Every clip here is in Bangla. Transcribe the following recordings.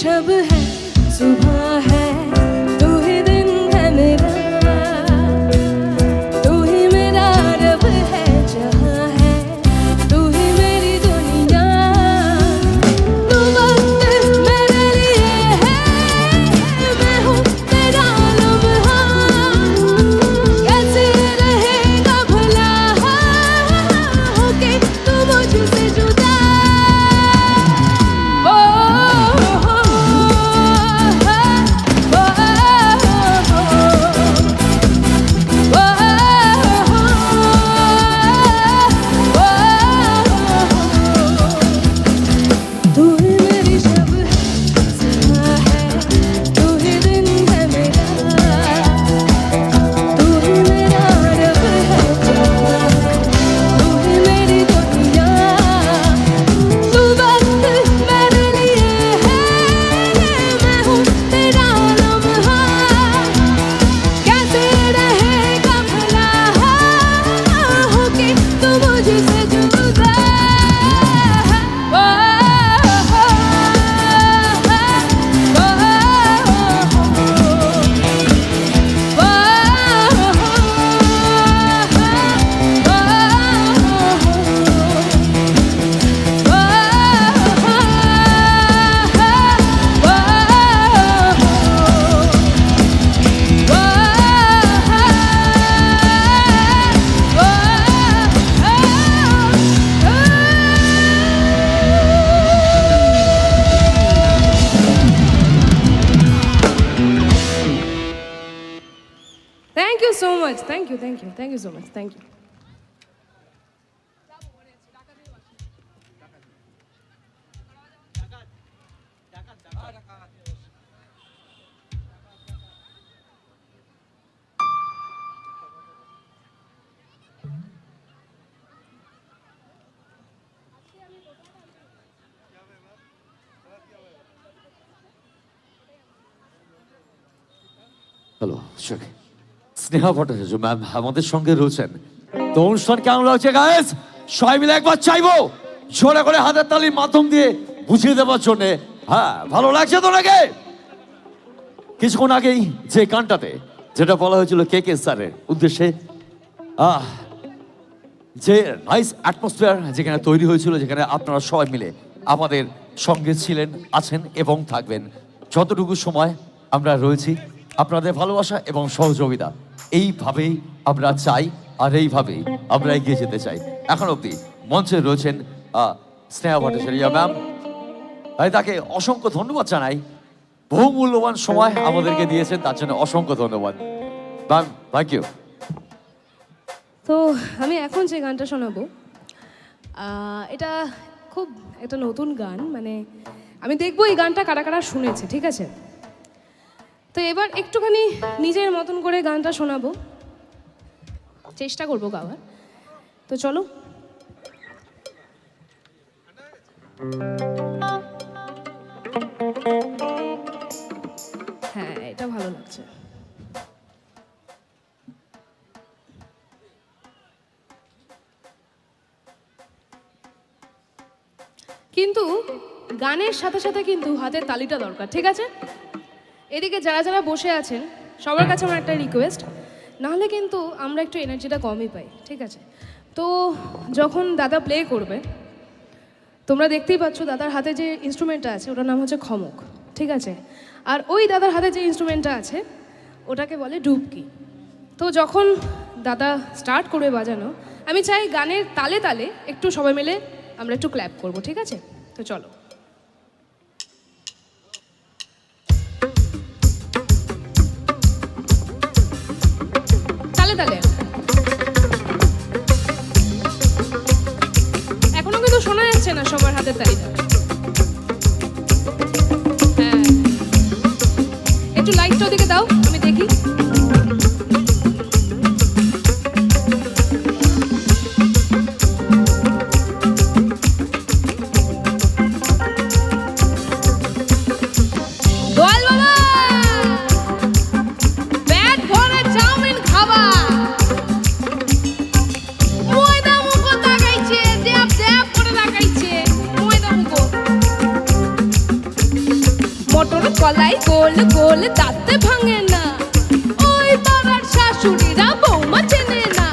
शब है सुबह है तू ही दिन है मेरा तू ही मेरा रब है जहाँ है तू ही मेरी दुनिया तू वक्त मेरे लिए है मैं हूँ तेरा लम्हा कैसे रहेगा भला होके तू मुझसे जुदा Thank you so much. Thank you so much. Thank you. Hello Sneha Bhattacharya ma'am আমাদের সঙ্গে রয়েছেন। তো অনুষ্ঠান কেমন লাগছে গাইস? সবাই মিলে একবার চাইবো জোরে করে হাতের তালির মাধ্যম দিয়ে বুঝিয়ে দেওয়ার জন্য। হ্যাঁ, ভালো লাগছে তো নাকি? কিছুক্ষণ আগেই যে গানটাতে যেটা বলা হয়েছিল কে কে স্যারের উদ্দেশ্যে, যে নাইস অ্যাটমসফিয়ার যেখানে তৈরি হয়েছিল, যেখানে আপনারা সবাই মিলে আমাদের সঙ্গে ছিলেন, আছেন এবং থাকবেন যতটুকু সময় আমরা রয়েছি। আপনাদের ভালোবাসা এবং সহযোগিতা এইভাবেই আমরা চাই, আর এইভাবেই আমরা এগিয়ে যেতে চাই। এখন অবধি মঞ্চে রয়েছেন স্নেহা ভট্টাচার্য ম্যাম, তাই তাকে অসংখ্য ধন্যবাদ জানাই। বহু মূল্যবান সময় আমাদেরকে দিয়েছেন, তার জন্য অসংখ্য ধন্যবাদ ম্যাম। Thank you. তো আমি এখন যে গানটা শোনাবো এটা খুব একটা নতুন গান, মানে আমি দেখবো এই গানটা কারা কারা শুনেছে, ঠিক আছে? তো এবার একটুখানি নিজের মতন করে গানটা শোনাবো, চেষ্টা করবো গাওয়ার। তো চলো। হ্যাঁ, এটা ভালো লাগছে। কিন্তু গানের সাথে সাথে কিন্তু হাতের তালিটা দরকার, ঠিক আছে? এদিকে যারা যারা বসে আছেন সবার কাছে আমার একটা রিকোয়েস্ট, নাহলে কিন্তু আমরা একটু এনার্জিটা কমই পাই, ঠিক আছে? তো যখন দাদা প্লে করবে, তোমরা দেখতেই পাচ্ছ দাদার হাতে যে ইনস্ট্রুমেন্টটা আছে ওটার নাম হচ্ছে খমক, ঠিক আছে? আর ওই দাদার হাতে যে ইনস্ট্রুমেন্টটা আছে ওটাকে বলে ডুবকি। তো যখন দাদা স্টার্ট করবে বাজানো, আমি চাই গানের তালে তালে একটু সবাই মিলে আমরা একটু ক্ল্যাপ করবো, ঠিক আছে? তো চলো। তালে তালে এখনো কিন্তু শোনা যাচ্ছে না সবার হাতের তালিটা। হ্যাঁ, একটু লাইটটা ওদিকে দাও, আমি দেখি। গলায় গোল গোল দাঁতে ভাঙে না, ওই পাড়ার শাশুড়িরা বৌমা চেনে না,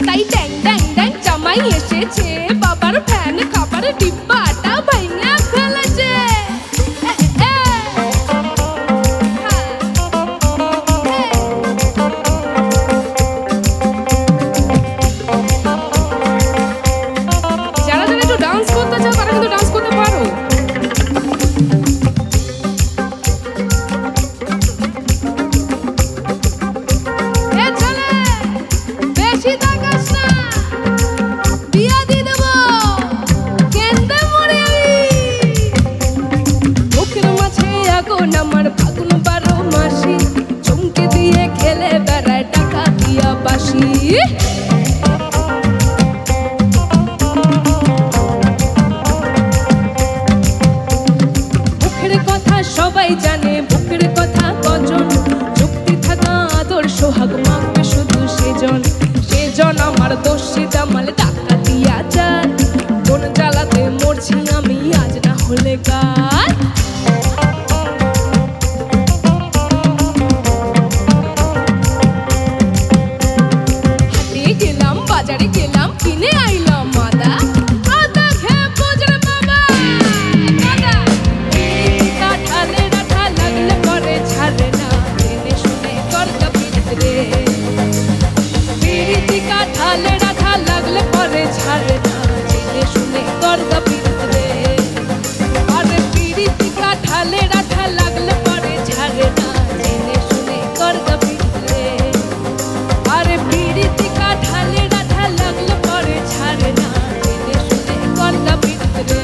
তাই ড্যাং ড্যাং ড্যাং জামাই এসেছে, বাবার ফ্যান খাবার ডিব্বাটা ভাঙা ফেলেছে। যারা যারা একটু ডান্স করতে চাও তারা কিন্তু ডান্স করতে পারো। বেশি তাকাস না, বিয়া দিয়ে দেবো, কেন্দে মরে মুখের মাঝে আগুন আমার ফাগুন 12 মাসি, চমকে দিয়ে খেলে বেড়ায় টাকা দিয়া বাসি। মুখের কথা সবাই জানে, বুকের কথা কজন, যুক্তি থাকা আদর সোহাগ মাখবে শুধু সেজন, সেজন আমার দোষী দামাল টাকা দিয়া যান, কোন জ্বালাতে মরছি আমি আজ না হলে কাল। হাটে গেলাম বাজারে গেলাম কিনে আইলাম আদা, আদা খেয়ে বোঝরে বাবা আদা। কাঁঠালে রাঠা লাগলে পরে ছাড়ে না, জেনে শুনে করগা পিরিত রে, পিরিতি কাঁঠালে রাঠা লাগলে পরে ছাড়ে না, জেনে শুনে করগা পিরিত রে। আরে পিরিতি কাঁঠালে রাঠা লাগলে পরে ছাড়ে না, জেনে শুনে করগা পিরিত রে। আরে পিরিতি কাঁঠালে রাঠা লাগলে পরে ছাড়ে না, জেনে শুনে করগা পিরিত রে।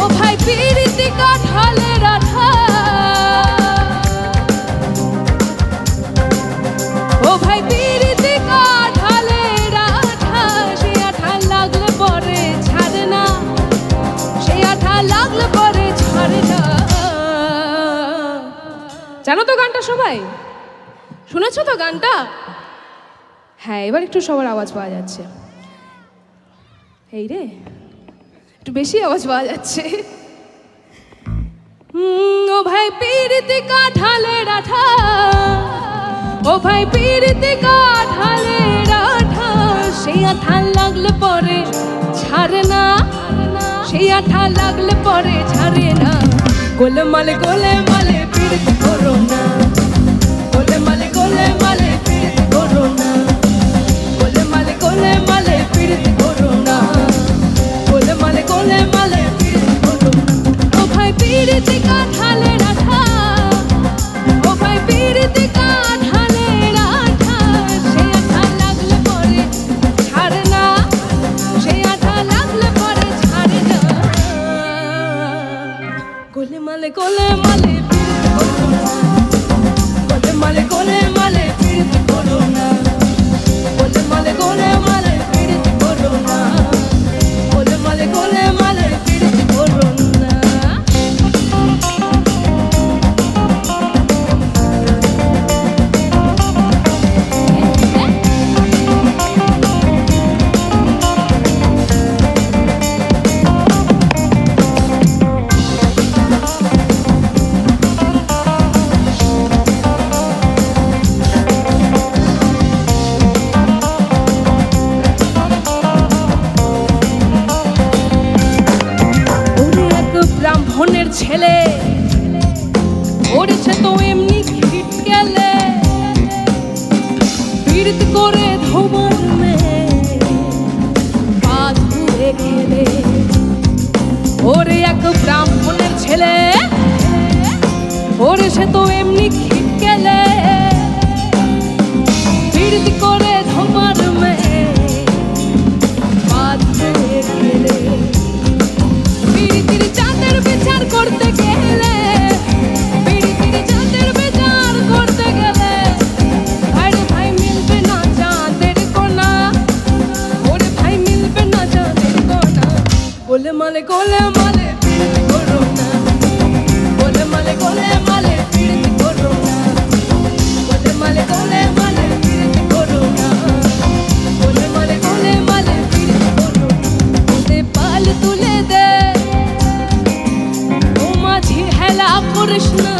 ও ভাই পিরিতি কাঁঠালে রাঠা, ও ভাই পিরিতি কাঁঠালে রাঠা, সে আঠা লাগলে পরে ছাড়ে না, সে আঠা লাগলে পরে ছাড়ে না। জানো তো গানটা সবাই? শুনেছো তো গানটা? হ্যাঁ, এবার একটু সবার আওয়াজ পাওয়া যাচ্ছে। এই রে, একটু বেশি আওয়াজ পাওয়া যাচ্ছে। ও ভাই পিরিতি কাঁঠালে রাঠা, ও ভাই পিরিতি কাঁঠালে রাঠা, সেই আঠা লাগলে পরে ছাড়ে না, সেই আঠা লাগলে পরে ছাড়ে না। গোলমালে গোলমালে পিরিতি করো না, গোলমালে গোলমালে পিরিতি করো না, গোলমালে গোলমালে পিরিতি করো না, গোলমালে গোলমালে পিরিতি করো না। ও ভাই পিরিতি কাঁঠালে রাঠা, ও ভাই পিরিতি কাঁঠালে রাঠা, সেই আঠা লাগলে পরে ছাড়ে না, সেই আঠা লাগলে পরে ছাড়ে না। গোলমালে গোলমালে পিরিতি করো না, গোলমালে গোলমালে পিরিতি করো না, গোলমালে গোলমালে পিরিতি করো না, গোলমালে গোলমালে পিরিতি করো না। ওরে এক ব্রাহ্মণের ছেলে, ওরেছে তো এমনি খিট গেলে, পীড়িত করে ধোমার মেয়ে পা ধুয়ে খেলে। ওরে এক ব্রাহ্মণের ছেলে, ওরেছে তো এমনি খিট গেলে, পীড়িত করে ধোমার মেয়ে পা ধুয়ে খেলে। পিরিতির চাঁদের বিচার করতে গেলে, পিরিতির চাঁদের বিচার করতে গেলে, আরে ভাই মিলবে না চাঁদের কোনা, ওরে ভাই মিলবে না চাঁদের কোনা। গোলমালে গোলমালে পিরিতি করো না, গোলমালে গোলমালে পিরিতি করো না, গোলমালে গোলমালে পিরিতি করো না, গোলমালে গোলমালে পিরিতি করো না। পাল তুলে দে, ও মাঝি হেলা করিস না,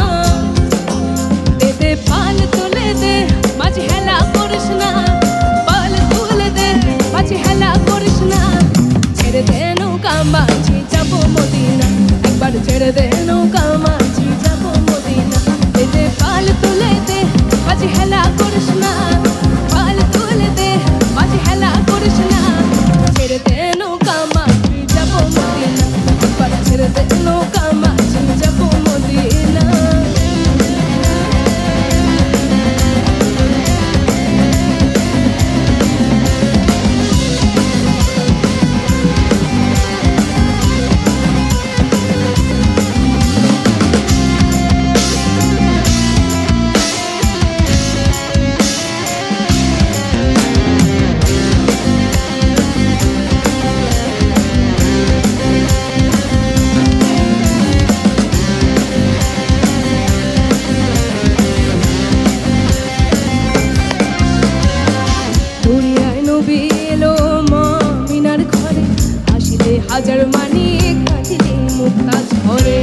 দে দে পাল তুলে দে, মাঝে হেলা করিস না, পাল তুলে দে, মাঝে হেলা করিস না। ছেড়ে দে নৌকা মাঝি যাবো মদিনা, একবার ছেড়ে দে নৌকা মাঝি যাবো মদিনা। দে দে পাল তুলে দে, মাঝে হেলা করিস না, পাল তুলে দে, মাঝে হেলা করিস না। ছেড়ে দে নৌকা মাঝি যাবো মদিনা, একবার ছেড়ে দে নৌকা মাঝি যাবো মদিনা। দুনিয়ায় নবী এলো মা মিনার ঘরে, হাসিলে হাজার মানি কাঁদিলে মুক্তা ঝরে।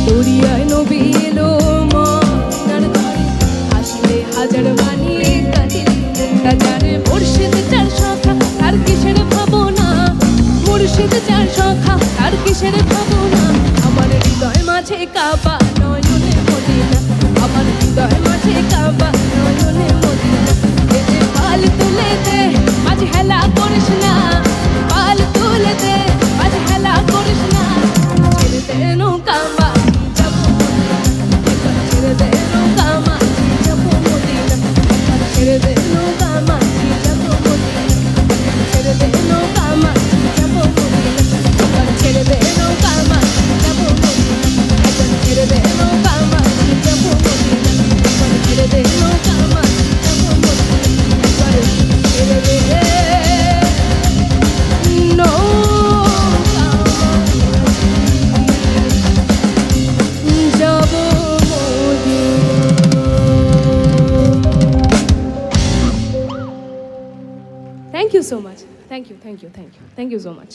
দুনিয়ায় নবী এলো মা মিনার ঘরে, হাসিলে হাজার মানি কাঁদিলে মুক্তা ঝরে। মুর্শিদ চার সখা আর কিসের ভাবনা, মুর্শিদ চার সখা আর কিসের ভাবনা। আমার হৃদয় মাঝে কাবা নয়নে মদিনা, আমার হৃদয় মাঝে কাবা নয়নে মদিনা। দে দে পাল তুলে দে, মাঝে হেলা করিস না, পাল তুলে দে, মাঝে হেলা করিস না। ছেড়ে দে নৌকা মাঝি যাবো মদিনা, একবার ছেড়ে দে নৌকা মাঝি যাবো মদিনা, একবার ছেড়ে দে নৌকা মাঝি যাবো মদিনা, ছেড়ে দে নৌকা মাঝি যাবো মদিনা, একবার ছেড়ে দে নৌকা মাঝি যাবো মদিনা, একবার ছেড়ে দে নৌকা মাঝি যাবো মদিনা, একবার ছেড়ে দে নৌকা মাঝি যাবো মদিনা, একবার ছেড়ে দে নৌকা যাবো Medina. Thank you so much. Thank you so much.